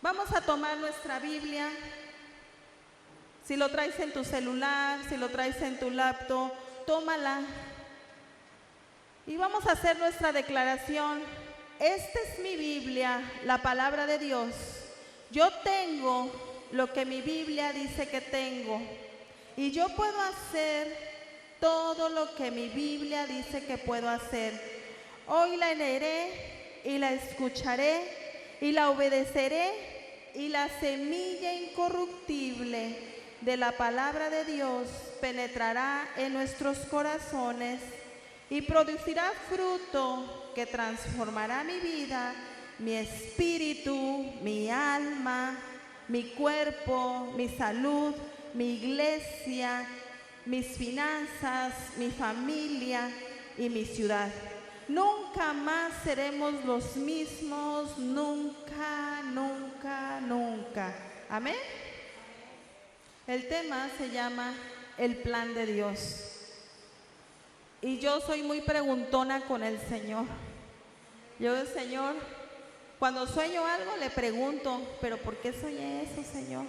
Vamos a tomar nuestra Biblia. Si lo traes en tu celular, si lo traes en tu laptop, tómala. Y vamos a hacer nuestra declaración. Esta es mi Biblia, la palabra de Dios. Yo tengo lo que mi Biblia dice que tengo. Y yo puedo hacer todo lo que mi Biblia dice que puedo hacer. Hoy la leeré y la escucharé y la obedeceré, y la semilla incorruptible de la palabra de Dios penetrará en nuestros corazones y producirá fruto que transformará mi vida, mi espíritu, mi alma, mi cuerpo, mi salud, mi iglesia, mis finanzas, mi familia y mi ciudad. Nunca más seremos los mismos, nunca, nunca, nunca. Amén. El tema se llama el plan de Dios. Y yo soy muy preguntona con el Señor. Yo, Señor, cuando sueño algo le pregunto, ¿pero por qué soñé eso, Señor?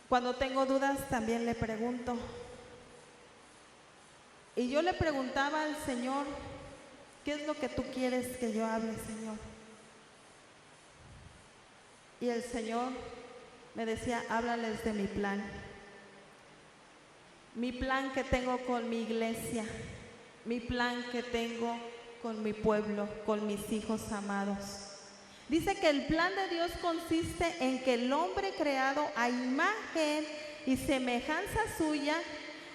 Cuando tengo dudas también le pregunto. Y yo le preguntaba al Señor, ¿qué es lo que tú quieres que yo hable, Señor? Y el Señor me decía, háblales de mi plan. Mi plan que tengo con mi iglesia, mi plan que tengo con mi pueblo, con mis hijos amados. Dice que el plan de Dios consiste en que el hombre creado a imagen y semejanza suya,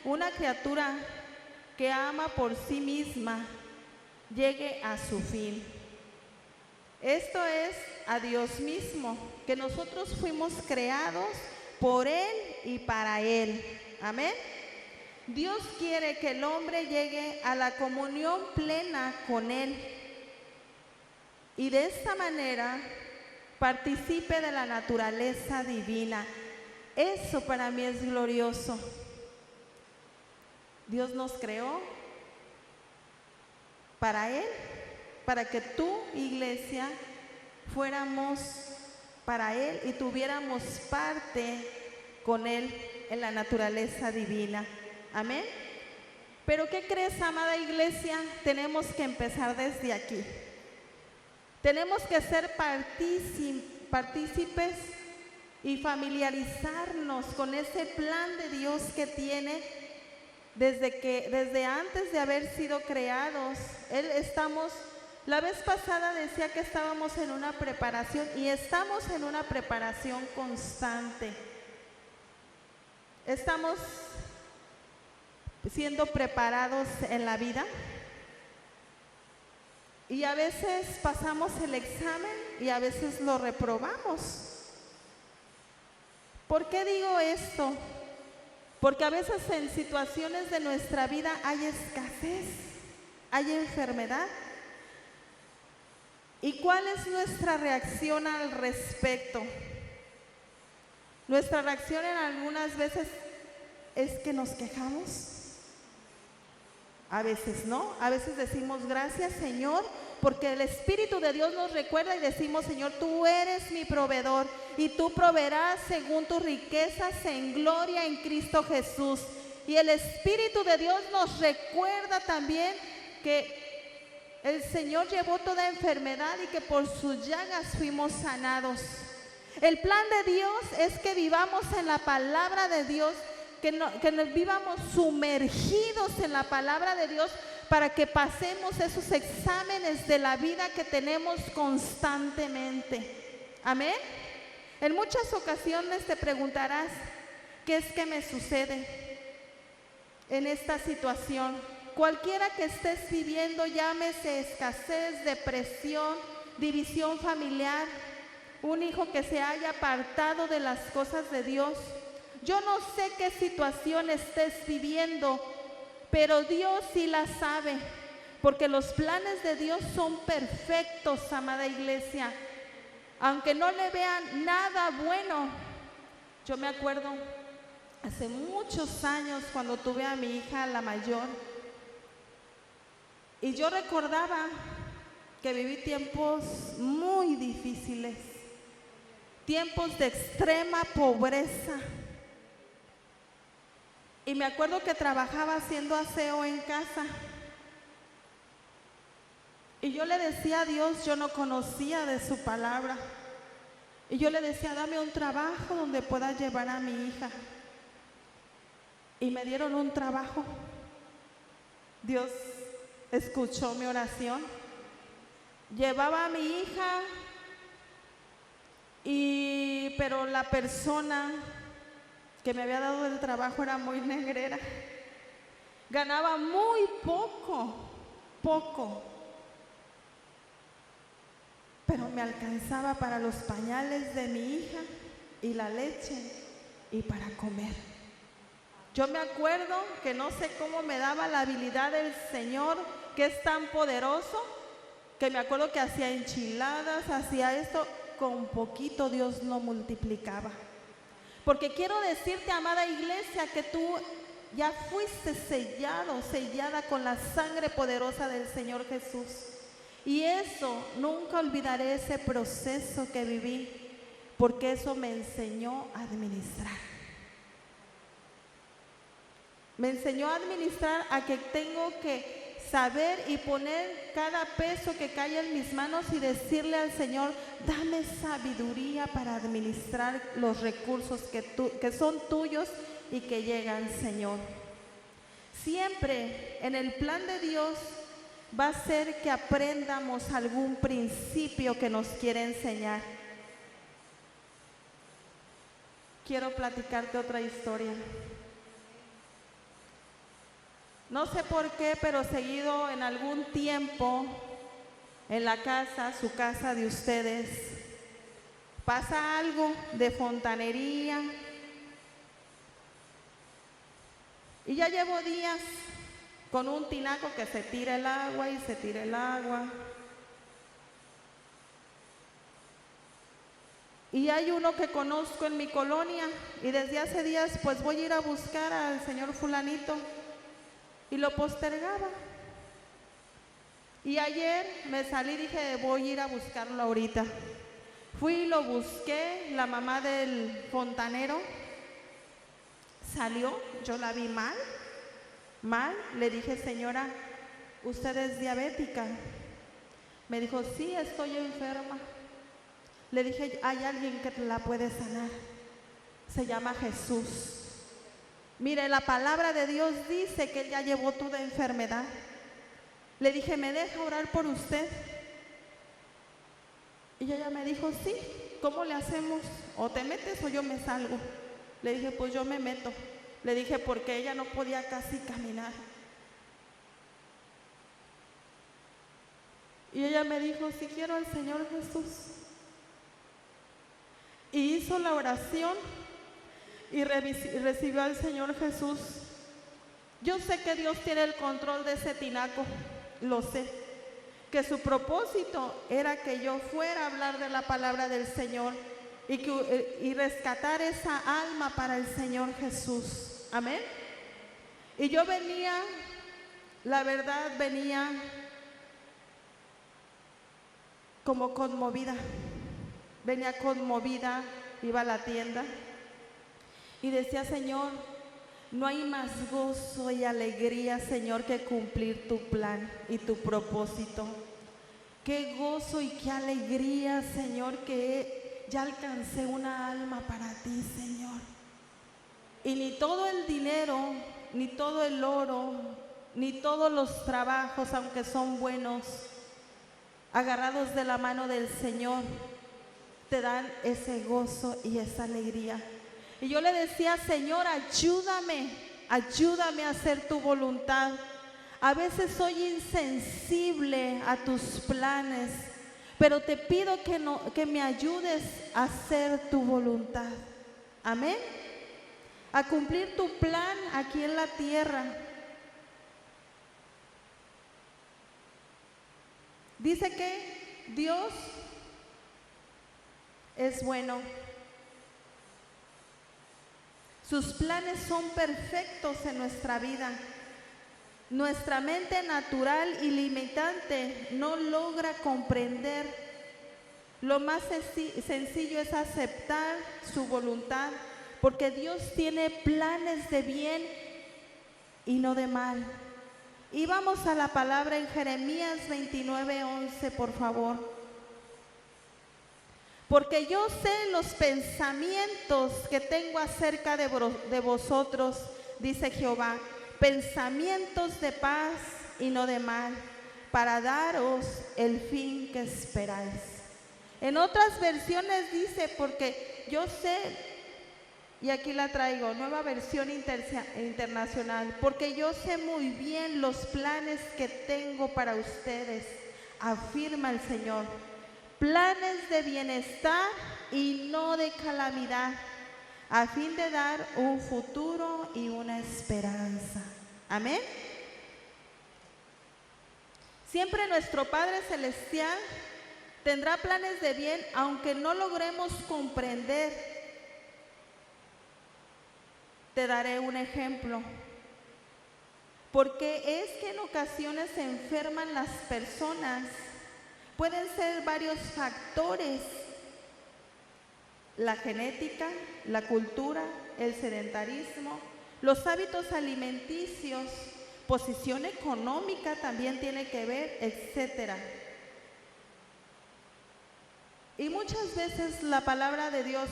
una criatura que ama por sí misma, llegue a su fin. Esto es a Dios mismo, que nosotros fuimos creados por Él y para Él. Amén. Dios quiere que el hombre llegue a la comunión plena con Él y de esta manera participe de la naturaleza divina. Eso para mí es glorioso. Dios nos creó para Él, para que tú, iglesia, fuéramos para Él y tuviéramos parte con Él en la naturaleza divina. Amén. Pero ¿qué crees, amada iglesia? Tenemos que empezar desde aquí. Tenemos que ser partícipes y familiarizarnos con ese plan de Dios que tiene desde antes de haber sido creados. La vez pasada decía que estábamos en una preparación y estamos en una preparación constante. Estamos siendo preparados en la vida y a veces pasamos el examen y a veces lo reprobamos. ¿Por qué digo esto? Porque a veces en situaciones de nuestra vida hay escasez, hay enfermedad. ¿Y cuál es nuestra reacción al respecto? Nuestra reacción en algunas veces es que nos quejamos. A veces no, a veces decimos gracias, Señor, porque el Espíritu de Dios nos recuerda y decimos, Señor, tú eres mi proveedor y tú proveerás según tus riquezas en gloria en Cristo Jesús. Y el Espíritu de Dios nos recuerda también que el Señor llevó toda enfermedad y que por sus llagas fuimos sanados. El plan de Dios es que vivamos en la palabra de Dios, que nos vivamos sumergidos en la palabra de Dios para que pasemos esos exámenes de la vida que tenemos constantemente. Amén. En muchas ocasiones te preguntarás, ¿qué es que me sucede en esta situación? Cualquiera que estés viviendo, llámese escasez, depresión, división familiar, un hijo que se haya apartado de las cosas de Dios. Yo no sé qué situación estés viviendo, pero Dios sí la sabe, porque los planes de Dios son perfectos, amada iglesia. Aunque no le vean nada bueno. Yo me acuerdo hace muchos años cuando tuve a mi hija, la mayor, y yo recordaba que viví tiempos muy difíciles, tiempos de extrema pobreza. Y me acuerdo que trabajaba haciendo aseo en casa. Y yo le decía a Dios, yo no conocía de su palabra. Y yo le decía, dame un trabajo donde pueda llevar a mi hija. Y me dieron un trabajo. Dios escuchó mi oración. Llevaba a mi hija, pero la persona que me había dado el trabajo era muy negrera. Ganaba muy poco. Pero me alcanzaba para los pañales de mi hija y la leche y para comer. Yo me acuerdo que no sé cómo me daba la habilidad del Señor, que es tan poderoso, que me acuerdo que hacía enchiladas, hacía esto, con poquito Dios lo multiplicaba. Porque quiero decirte, amada iglesia, que tú ya fuiste sellada con la sangre poderosa del Señor Jesús. Y eso, nunca olvidaré ese proceso que viví, porque eso me enseñó a administrar. Me enseñó a administrar, a que tengo que saber y poner cada peso que cae en mis manos y decirle al Señor, dame sabiduría para administrar los recursos que son tuyos y que llegan, Señor. Siempre en el plan de Dios va a ser que aprendamos algún principio que nos quiere enseñar. Quiero platicarte otra historia. No sé por qué, pero seguido en algún tiempo en la casa, su casa de ustedes, pasa algo de fontanería. Y ya llevo días con un tinaco que se tira el agua y se tira el agua. Y hay uno que conozco en mi colonia y desde hace días pues voy a ir a buscar al señor fulanito y lo postergaba. Y ayer me salí y dije, voy a ir a buscarlo ahorita. Fui y lo busqué, la mamá del fontanero salió, yo la vi mal. Le dije, señora, ¿usted es diabética? Me dijo, sí, estoy enferma. Le dije, hay alguien que la puede sanar. Se llama Jesús. Mire, la palabra de Dios dice que Él ya llevó toda enfermedad. Le dije, ¿me deja orar por usted? Y ella me dijo, sí, ¿cómo le hacemos? O te metes o yo me salgo. Le dije, pues yo me meto. Le dije, porque ella no podía casi caminar. Y ella me dijo, si quiero al Señor Jesús. Y hizo la oración y recibió al Señor Jesús. Yo sé que Dios tiene el control de ese tinaco, lo sé. Que su propósito era que yo fuera a hablar de la palabra del Señor y rescatar esa alma para el Señor Jesús. Amén. Y yo venía, la verdad, venía como conmovida. Venía conmovida, iba a la tienda y decía, Señor, no hay más gozo y alegría, Señor, que cumplir tu plan y tu propósito. Qué gozo y qué alegría, Señor, que ya alcancé una alma para ti, Señor. Y ni todo el dinero, ni todo el oro, ni todos los trabajos, aunque son buenos, agarrados de la mano del Señor, te dan ese gozo y esa alegría. Y yo le decía, Señor, ayúdame a hacer tu voluntad. A veces soy insensible a tus planes, pero te pido que me ayudes a hacer tu voluntad. Amén. A cumplir tu plan aquí en la tierra. Dice que Dios es bueno. Sus planes son perfectos en nuestra vida. Nuestra mente natural y limitante no logra comprender. Lo más sencillo es aceptar su voluntad, porque Dios tiene planes de bien y no de mal. Y vamos a la palabra en Jeremías 29:11, por favor. Porque yo sé los pensamientos que tengo acerca de vosotros, dice Jehová, pensamientos de paz y no de mal, para daros el fin que esperáis. En otras versiones dice, porque yo sé, y aquí la traigo, nueva versión internacional, porque yo sé muy bien los planes que tengo para ustedes, afirma el Señor, planes de bienestar y no de calamidad, a fin de dar un futuro y una esperanza. Amén. Siempre nuestro Padre Celestial tendrá planes de bien, aunque no logremos comprender. Te daré un ejemplo. Porque es que en ocasiones se enferman las personas. Pueden ser varios factores: la genética, la cultura, el sedentarismo, los hábitos alimenticios, posición económica también tiene que ver, etcétera. Y muchas veces la palabra de Dios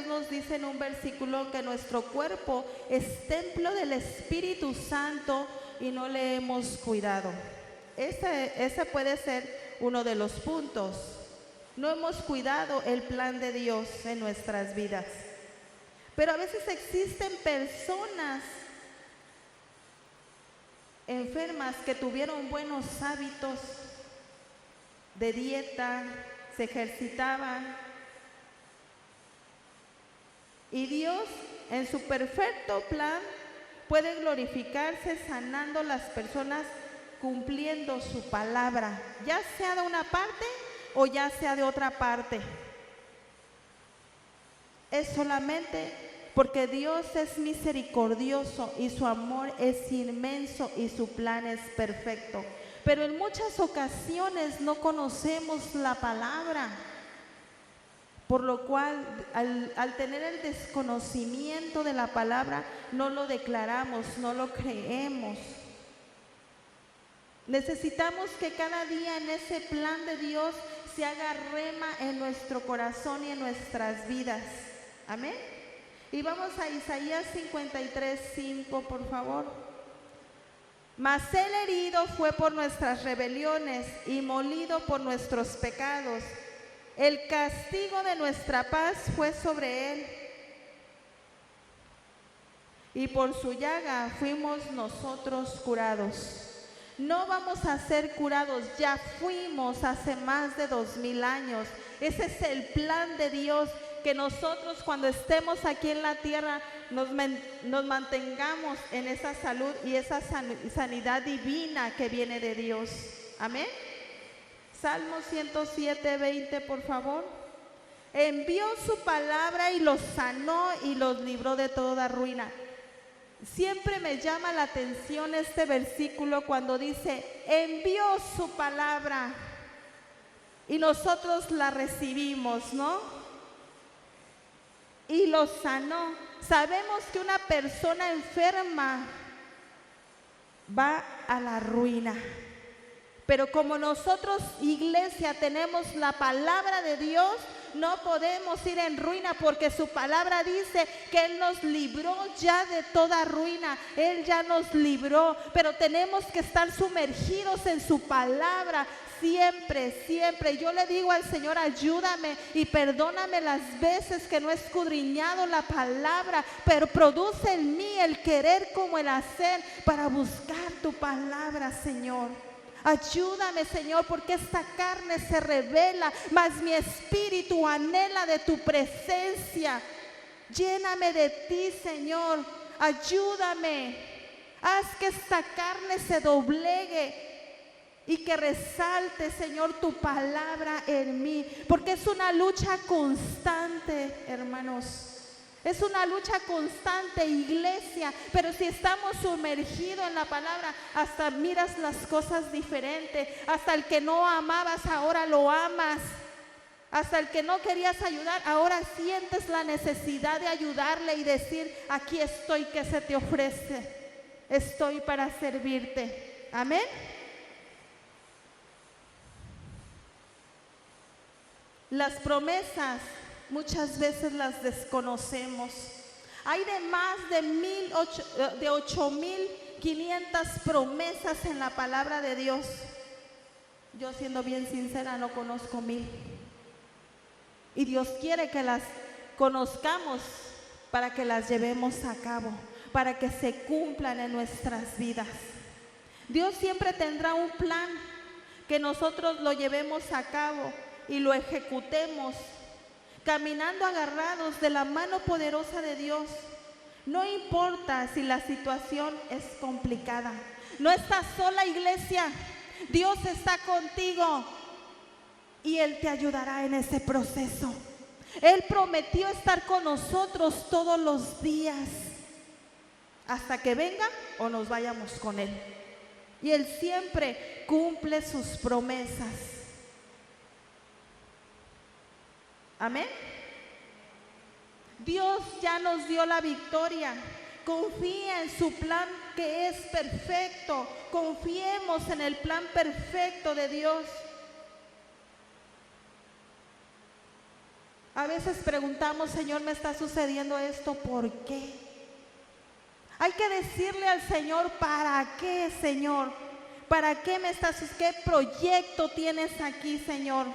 nos dice en un versículo que nuestro cuerpo es templo del Espíritu Santo y no le hemos cuidado. Ese puede ser uno de los puntos. No hemos cuidado el plan de Dios en nuestras vidas. Pero a veces existen personas enfermas que tuvieron buenos hábitos de dieta, se ejercitaban, y Dios en su perfecto plan puede glorificarse sanando las personas cumpliendo su palabra, ya sea de una parte o ya sea de otra parte. Es solamente porque Dios es misericordioso y su amor es inmenso y su plan es perfecto. Pero en muchas ocasiones no conocemos la palabra, por lo cual al tener el desconocimiento de la palabra no lo declaramos, no lo creemos. Necesitamos que cada día en ese plan de Dios se haga rema en nuestro corazón y en nuestras vidas. Amén. Y vamos a Isaías 53:5, por favor. Mas él herido fue por nuestras rebeliones y molido por nuestros pecados. El castigo de nuestra paz fue sobre él, y por su llaga fuimos nosotros curados. No vamos a ser curados, ya fuimos hace más de 2000 años. Ese es el plan de Dios, que nosotros cuando estemos aquí en la tierra nos mantengamos en esa salud y esa sanidad divina que viene de Dios. Amén. Salmo 107:20, por favor. Envió su palabra y los sanó y los libró de toda ruina. Siempre me llama la atención este versículo cuando dice, envió su palabra y nosotros la recibimos, ¿no? Y los sanó. Sabemos que una persona enferma va a la ruina. Pero como nosotros, iglesia, tenemos la palabra de Dios, no podemos ir en ruina, porque su palabra dice que Él nos libró ya de toda ruina. Él ya nos libró, pero tenemos que estar sumergidos en su palabra. Siempre, siempre. Yo le digo al Señor, ayúdame y perdóname las veces que no he escudriñado la palabra, pero produce en mí el querer como el hacer para buscar tu palabra, Señor. Ayúdame, Señor, porque esta carne se revela, mas mi espíritu anhela de tu presencia. Lléname de ti, Señor. Ayúdame. Haz que esta carne se doblegue y que resalte, Señor, tu palabra en mí, porque es una lucha constante, hermanos. Es una lucha constante, iglesia, pero si estamos sumergidos en la palabra, hasta miras las cosas diferentes, hasta el que no amabas ahora lo amas, hasta el que no querías ayudar, ahora sientes la necesidad de ayudarle y decir, aquí estoy, ¿qué se te ofrece? Estoy para servirte. Amén. Las promesas muchas veces las desconocemos. Hay de más de 8,500 promesas en la palabra de Dios. Yo, siendo bien sincera, no conozco 1,000. Y Dios quiere que las conozcamos para que las llevemos a cabo, para que se cumplan en nuestras vidas. Dios siempre tendrá un plan, que nosotros lo llevemos a cabo y lo ejecutemos, caminando agarrados de la mano poderosa de Dios. No importa si la situación es complicada. No estás sola, iglesia. Dios está contigo y Él te ayudará en ese proceso. Él prometió estar con nosotros todos los días, hasta que venga o nos vayamos con Él. Y Él siempre cumple sus promesas. Amén. Dios ya nos dio la victoria. Confía en su plan, que es perfecto. Confiemos en el plan perfecto de Dios. A veces preguntamos, Señor, me está sucediendo esto, ¿por qué? Hay que decirle al Señor, ¿para qué, Señor? ¿Para qué me estás? ¿Qué proyecto tienes aquí, Señor?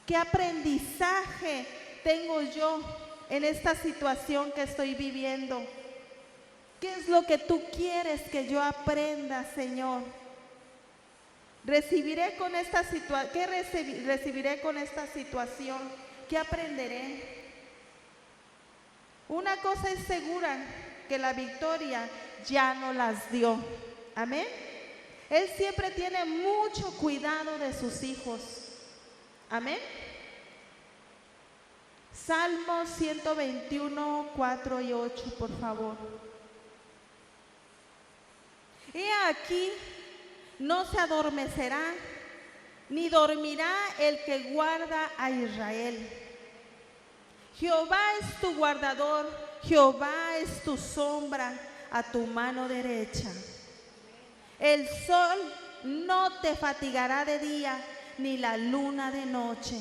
¿Qué aprendizaje tengo yo en esta situación que estoy viviendo? ¿Qué es lo que tú quieres que yo aprenda, Señor? ¿Recibiré con esta situación? ¿Qué recibiré con esta situación? ¿Qué aprenderé? Una cosa es segura, que la victoria ya no las dio. Amén. Él siempre tiene mucho cuidado de sus hijos. Amén. Salmo 121, 4 y 8, por favor. He aquí, no se adormecerá, ni dormirá el que guarda a Israel. Jehová es tu guardador, Jehová es tu sombra a tu mano derecha. El sol no te fatigará de día, ni la luna de noche.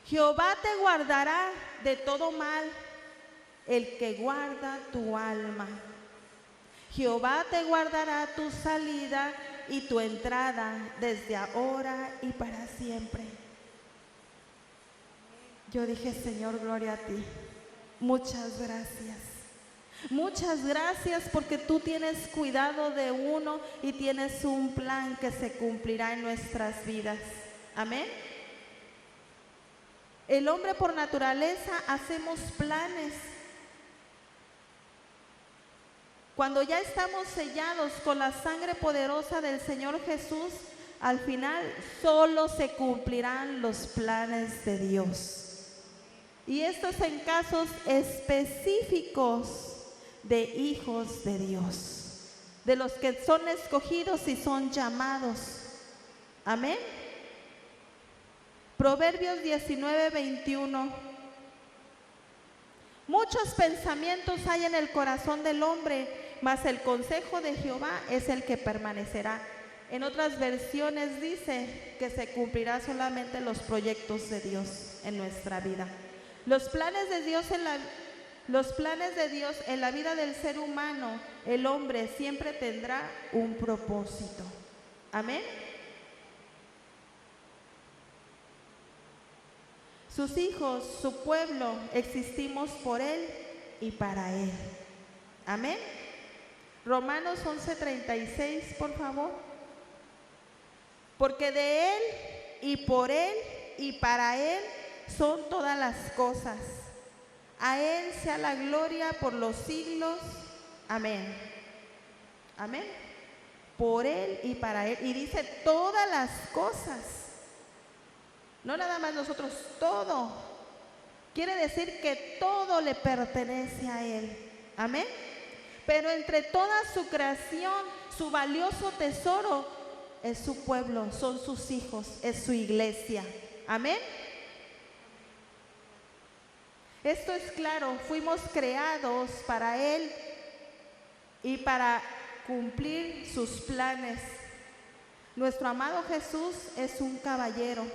Jehová te guardará de todo mal, el que guarda tu alma. Jehová te guardará tu salida y tu entrada desde ahora y para siempre. Yo dije, Señor, gloria a ti. Muchas gracias. Muchas gracias porque tú tienes cuidado de uno y tienes un plan que se cumplirá en nuestras vidas. Amén. El hombre por naturaleza hacemos planes. Cuando ya estamos sellados con la sangre poderosa del Señor Jesús, al final solo se cumplirán los planes de Dios. Y esto es en casos específicos de hijos de Dios, de los que son escogidos y son llamados. Amén. Proverbios 19, 21. Muchos pensamientos hay en el corazón del hombre, mas el consejo de Jehová es el que permanecerá. En otras versiones dice que se cumplirá solamente los proyectos de Dios en nuestra vida. Los planes de Dios en la vida del ser humano, el hombre siempre tendrá un propósito. Amén. Sus hijos, su pueblo, existimos por Él y para Él. Amén. Romanos 11:36, por favor. Porque de Él y por Él y para Él son todas las cosas. A Él sea la gloria por los siglos. Amén. Amén. Por Él y para Él. Y dice todas las cosas. No nada más nosotros, todo. Quiere decir que todo le pertenece a Él. Amén. Pero entre toda su creación, su valioso tesoro es su pueblo, son sus hijos, es su iglesia. Amén. Esto es claro, fuimos creados para Él y para cumplir sus planes. Nuestro amado Jesús es un caballero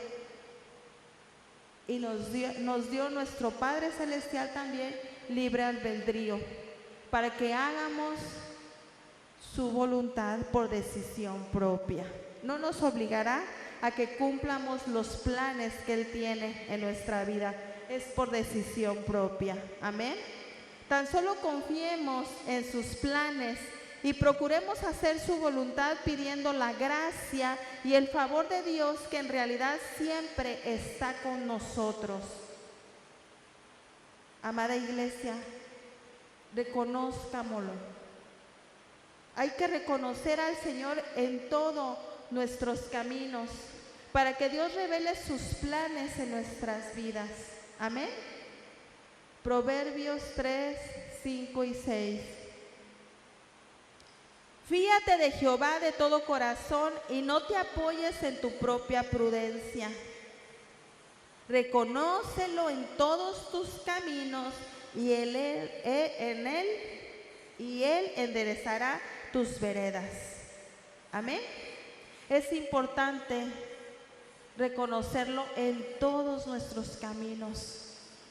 y nos dio nuestro Padre Celestial también libre albedrío para que hagamos su voluntad por decisión propia. No nos obligará a que cumplamos los planes que Él tiene en nuestra vida. Es por decisión propia. Amén. Tan solo confiemos en sus planes y procuremos hacer su voluntad pidiendo la gracia y el favor de Dios, que en realidad siempre está con nosotros. Amada iglesia, reconozcámoslo. Hay que reconocer al Señor en todos nuestros caminos para que Dios revele sus planes en nuestras vidas. Amén. Proverbios 3, 5 y 6. Fíate de Jehová de todo corazón y no te apoyes en tu propia prudencia. Reconócelo en todos tus caminos y Él enderezará tus veredas. Amén. Es importante reconocerlo en todos nuestros caminos.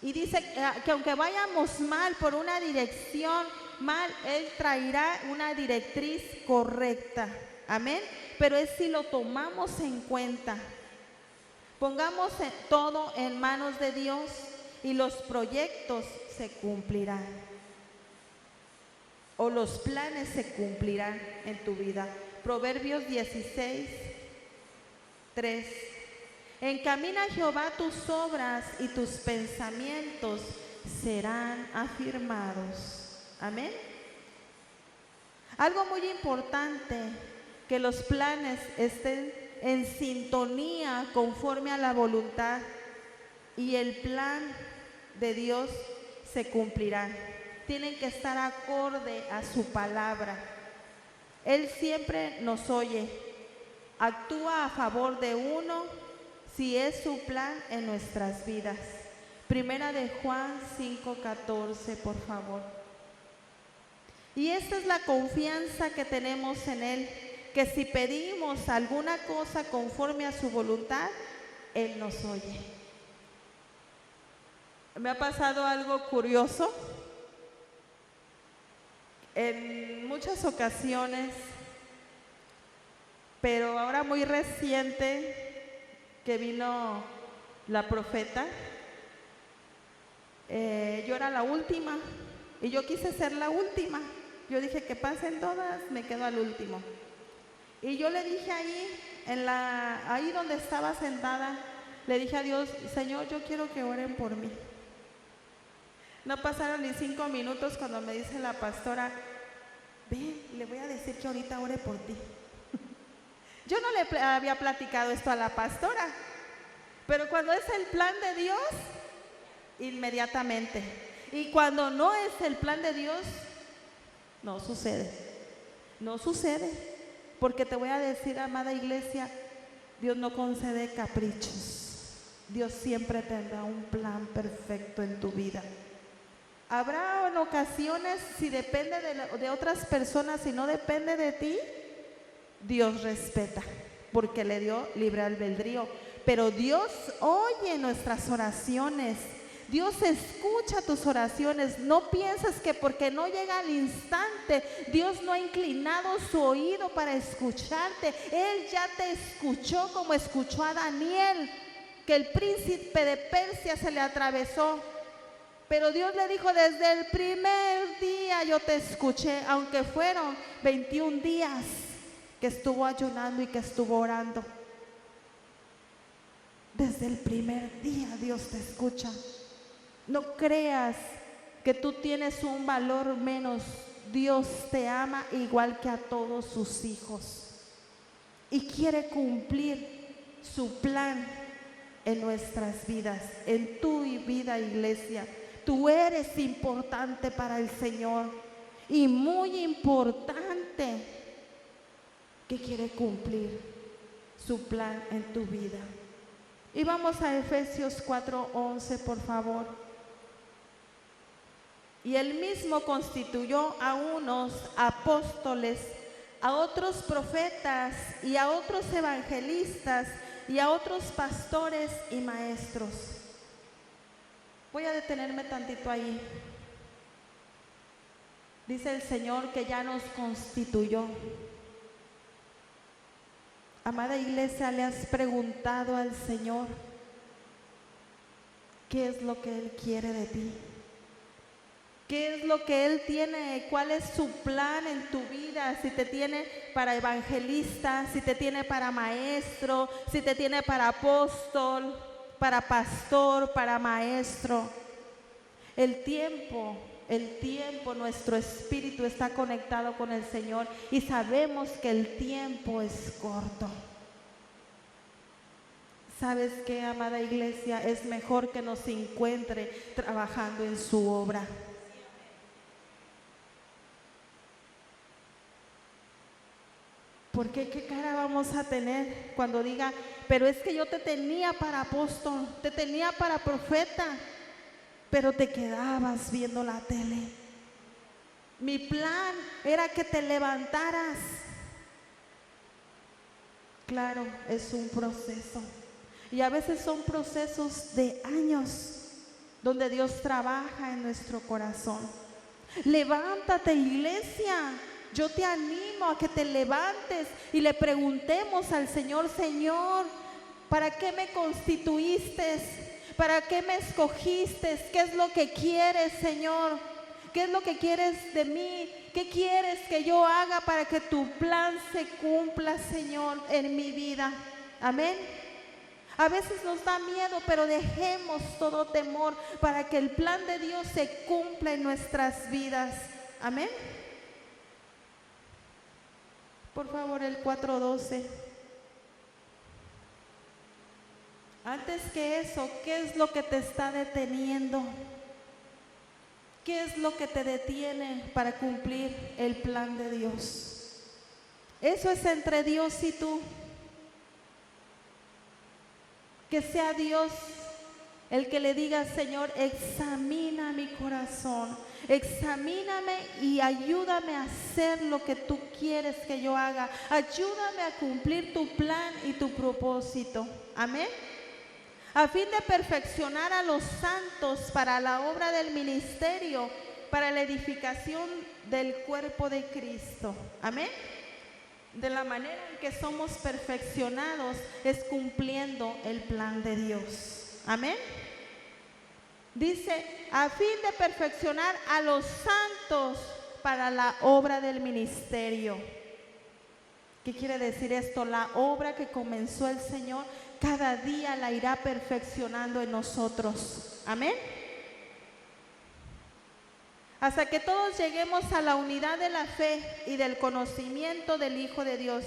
Y dice que aunque vayamos mal por una dirección mal, Él traerá una directriz correcta. Amén. Pero es si lo tomamos en cuenta. Pongamos todo en manos de Dios y los proyectos se cumplirán. O los planes se cumplirán en tu vida. Proverbios 16, 3. Encamina a Jehová tus obras y tus pensamientos serán afirmados. Amén. Algo muy importante, que los planes estén en sintonía conforme a la voluntad y el plan de Dios se cumplirá. Tienen que estar acorde a su palabra. Él siempre nos oye, actúa a favor de uno si es su plan en nuestras vidas. Primera de Juan 5:14, por favor. Y esta es la confianza que tenemos en Él, que si pedimos alguna cosa conforme a su voluntad, Él nos oye. Me ha pasado algo curioso. En muchas ocasiones, pero ahora muy reciente, que vino la profeta, yo era la última y yo quise ser la última. Yo dije que pasen todas, me quedo al último. Y yo le dije ahí donde estaba sentada, le dije a Dios: Señor, yo quiero que oren por mí. No pasaron ni 5 minutos cuando me dice la pastora: ven, le voy a decir que ahorita ore por ti. Yo no le había platicado esto a la pastora, pero cuando es el plan de Dios, inmediatamente. Y cuando no es el plan de Dios, no sucede. No sucede. Porque te voy a decir, amada iglesia, Dios no concede caprichos. Dios siempre tendrá un plan perfecto en tu vida. Habrá en ocasiones, si depende de otras personas y no depende de ti, Dios respeta, porque le dio libre albedrío. Pero Dios oye nuestras oraciones. Dios escucha tus oraciones. No pienses que porque no llega al instante, Dios no ha inclinado su oído para escucharte. Él ya te escuchó, como escuchó a Daniel, que el príncipe de Persia se le atravesó. Pero Dios le dijo: desde el primer día yo te escuché, aunque fueron 21 días que estuvo ayunando y que estuvo orando. Desde el primer día Dios te escucha. No creas que tú tienes un valor menos. Dios te ama igual que a todos sus hijos y quiere cumplir su plan en nuestras vidas, en tu vida, iglesia. Tú eres importante para el Señor y muy importante, que quiere cumplir su plan en tu vida. Y vamos a Efesios 4:11, por favor. Y él mismo constituyó a unos apóstoles, a otros profetas y a otros evangelistas y a otros pastores y maestros. Voy a detenerme tantito ahí. Dice el Señor que ya nos constituyó. Amada iglesia, ¿le has preguntado al Señor qué es lo que Él quiere de ti? ¿Qué es lo que Él tiene? ¿Cuál es su plan en tu vida? Si te tiene para evangelista, si te tiene para maestro, si te tiene para apóstol, para pastor, para maestro. El tiempo, nuestro espíritu está conectado con el Señor y sabemos que el tiempo es corto. ¿Sabes qué, amada iglesia? Es mejor que nos encuentre trabajando en su obra. Porque ¿qué cara vamos a tener cuando diga, pero es que yo te tenía para apóstol, te tenía para profeta, pero te quedabas viendo la tele? Mi plan era que te levantaras. Claro, es un proceso. Y a veces son procesos de años donde Dios trabaja en nuestro corazón. Levántate, iglesia. Yo te animo a que te levantes y le preguntemos al Señor: Señor, ¿para qué me constituiste? ¿Para qué me escogiste? ¿Qué es lo que quieres, Señor? ¿Qué es lo que quieres de mí? ¿Qué quieres que yo haga para que tu plan se cumpla, Señor, en mi vida? Amén. A veces nos da miedo, pero dejemos todo temor para que el plan de Dios se cumpla en nuestras vidas. Amén. Por favor, el 4:12. Antes que eso, ¿qué es lo que te está deteniendo? ¿Qué es lo que te detiene para cumplir el plan de Dios? Eso es entre Dios y tú. Que sea Dios el que le diga: Señor, examina mi corazón, examíname y ayúdame a hacer lo que tú quieres que yo haga. Ayúdame a cumplir tu plan y tu propósito. Amén. A fin de perfeccionar a los santos para la obra del ministerio, para la edificación del cuerpo de Cristo. Amén. De la manera en que somos perfeccionados es cumpliendo el plan de Dios. Amén. Dice, a fin de perfeccionar a los santos para la obra del ministerio. ¿Qué quiere decir esto? La obra que comenzó el Señor, cada día la irá perfeccionando en nosotros. Amén. Hasta que todos lleguemos a la unidad de la fe y del conocimiento del Hijo de Dios,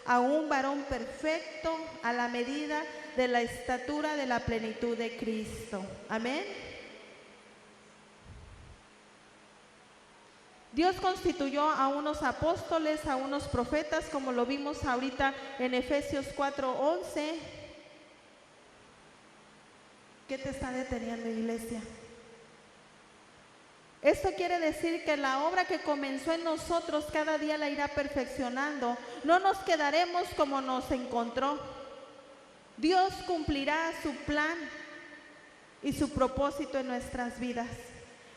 a un varón perfecto, a la medida de la estatura de la plenitud de Cristo. Amén. Dios constituyó a unos apóstoles, a unos profetas, como lo vimos ahorita en Efesios 4:11. ¿Qué te está deteniendo, iglesia? Esto quiere decir que la obra que comenzó en nosotros cada día la irá perfeccionando. No nos quedaremos como nos encontró. Dios cumplirá su plan y su propósito en nuestras vidas.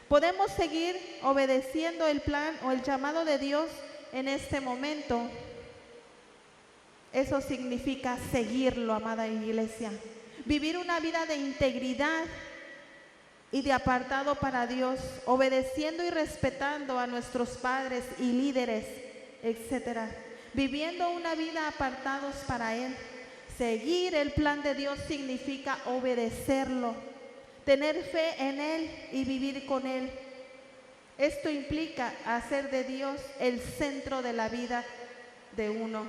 Podemos seguir obedeciendo el plan o el llamado de Dios en este momento. Eso significa seguirlo, amada iglesia. Vivir una vida de integridad y de apartado para Dios, obedeciendo y respetando a nuestros padres y líderes, etcétera. Viviendo una vida apartados para Él. Seguir el plan de Dios significa obedecerlo, tener fe en Él y vivir con Él. Esto implica hacer de Dios el centro de la vida de uno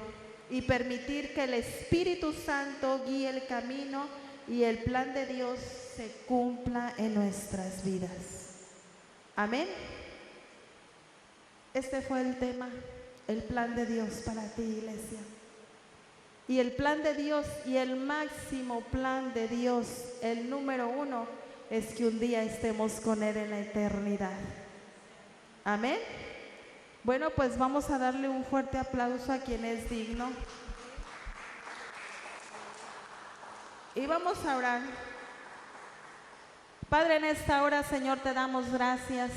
y permitir que el Espíritu Santo guíe el camino y el plan de Dios se cumpla en nuestras vidas. Amén. Este fue el tema, el plan de Dios para ti, iglesia. Y el plan de Dios y el máximo plan de Dios, el número 1, es que un día estemos con Él en la eternidad. Amén. Bueno, pues vamos a darle un fuerte aplauso a quien es digno. Y vamos a orar. Padre, en esta hora, Señor, te damos gracias.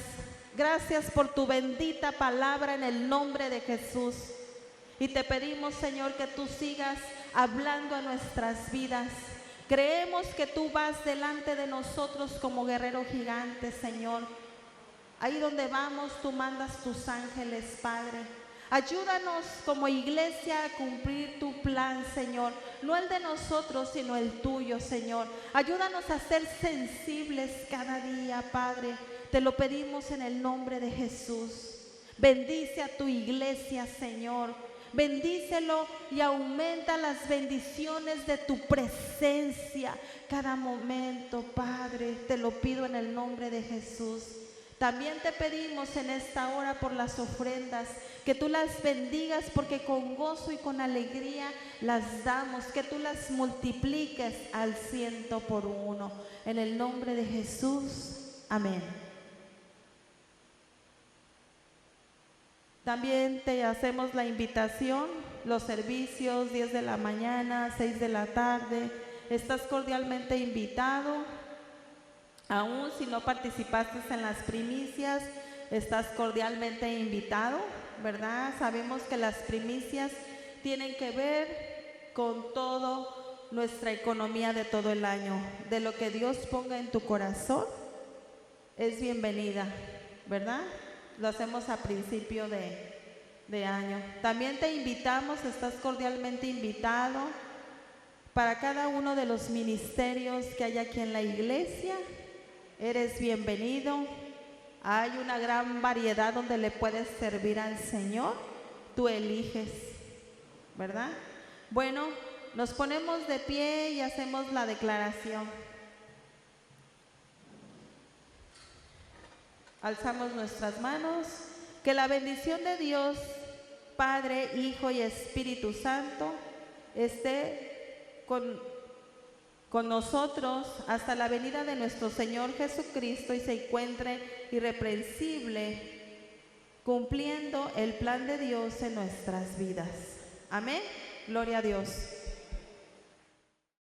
Gracias por tu bendita palabra en el nombre de Jesús. Y te pedimos, Señor, que tú sigas hablando a nuestras vidas. Creemos que tú vas delante de nosotros como guerrero gigante, Señor. Ahí donde vamos, tú mandas tus ángeles, Padre. Ayúdanos como iglesia a cumplir tu plan, Señor. No el de nosotros, sino el tuyo, Señor. Ayúdanos a ser sensibles cada día, Padre. Te lo pedimos en el nombre de Jesús. Bendice a tu iglesia, Señor. Bendícelo y aumenta las bendiciones de tu presencia cada momento, Padre. Te lo pido en el nombre de Jesús. También te pedimos en esta hora por las ofrendas, que tú las bendigas porque con gozo y con alegría las damos, que tú las multipliques al 100 por 1. En el nombre de Jesús, amén. También te hacemos la invitación, los servicios 10 de la mañana, 6 de la tarde. Estás cordialmente invitado. Aún si no participaste en las primicias, estás cordialmente invitado, ¿verdad? Sabemos que las primicias tienen que ver con toda nuestra economía de todo el año. De lo que Dios ponga en tu corazón, es bienvenida, ¿verdad? Lo hacemos a principio de año. También te invitamos, estás cordialmente invitado para cada uno de los ministerios que hay aquí en la iglesia. Eres bienvenido. Hay una gran variedad donde le puedes servir al Señor. Tú eliges, ¿verdad? Bueno, nos ponemos de pie y hacemos la declaración. Alzamos nuestras manos. Que la bendición de Dios, Padre, Hijo y Espíritu Santo, esté con nosotros hasta la venida de nuestro Señor Jesucristo y se encuentre irreprensible, cumpliendo el plan de Dios en nuestras vidas. Amén. Gloria a Dios.